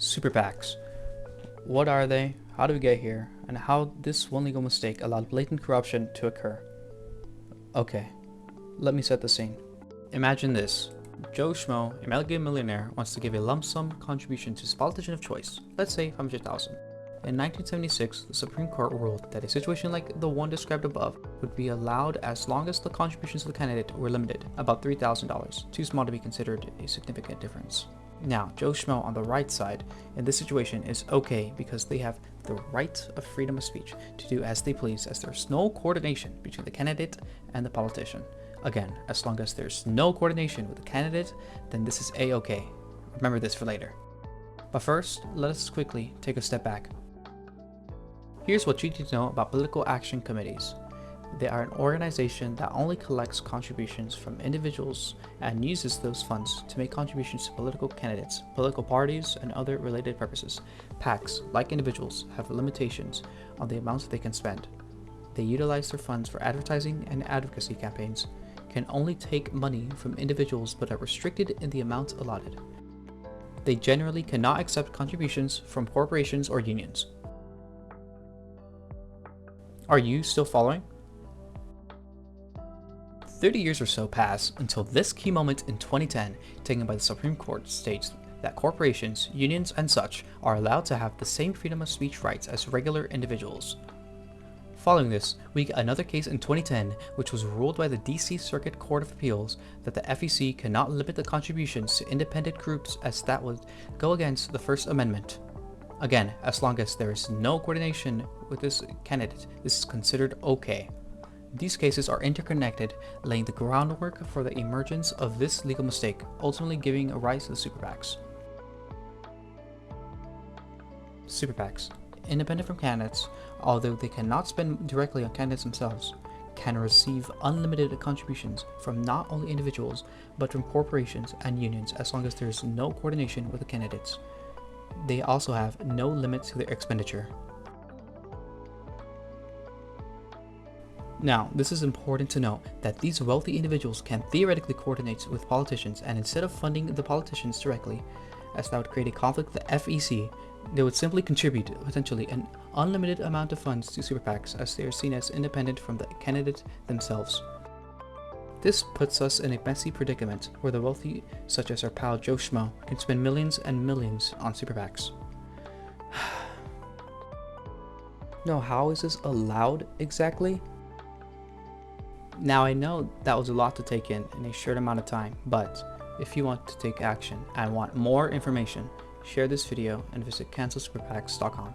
Super PACs. What are they? How did we get here? And how this one legal mistake allowed blatant corruption to occur? Okay, let me set the scene. Imagine this. Joe Schmo, a mega millionaire, wants to give a lump sum contribution to his politician of choice, let's say $500,000. In 1976, the Supreme Court ruled that a situation like the one described above would be allowed as long as the contributions of the candidate were limited, about $3,000, too small to be considered a significant difference. Now, Joe Schmo on the right side in this situation is okay because they have the right of freedom of speech to do as they please, as there's no coordination between the candidate and the politician. Again, as long as there's no coordination with the candidate, then this is a-okay. Remember this for later. But first, let us quickly take a step back. Here's what you need to know about political action committees. They are an organization that only collects contributions from individuals and uses those funds to make contributions to political candidates, political parties, and other related purposes. PACs, like individuals, have limitations on the amounts they can spend. They utilize their funds for advertising and advocacy campaigns, can only take money from individuals but are restricted in the amount allotted. They generally cannot accept contributions from corporations or unions. Are you still following? 30 years or so pass until this key moment in 2010, taken by the Supreme Court, states that corporations, unions, and such are allowed to have the same freedom of speech rights as regular individuals. Following this, we get another case in 2010, which was ruled by the DC Circuit Court of Appeals that the FEC cannot limit the contributions to independent groups, as that would go against the First Amendment. Again, as long as there is no coordination with this candidate, this is considered okay. These cases are interconnected, laying the groundwork for the emergence of this legal mistake, ultimately giving a rise to the Super PACs. Super PACs, independent from candidates, although they cannot spend directly on candidates themselves, can receive unlimited contributions from not only individuals, but from corporations and unions, as long as there is no coordination with the candidates. They also have no limit to their expenditure. Now, this is important to note that these wealthy individuals can theoretically coordinate with politicians, and instead of funding the politicians directly, as that would create a conflict with the FEC, they would simply contribute potentially an unlimited amount of funds to Super PACs, as they are seen as independent from the candidate themselves. This puts us in a messy predicament where the wealthy, such as our pal Joe Schmo, can spend millions and millions on Super PACs. Now, how is this allowed exactly? Now, I know that was a lot to take in a short amount of time, but if you want to take action and want more information, share this video and visit cancelsuperpacs.com.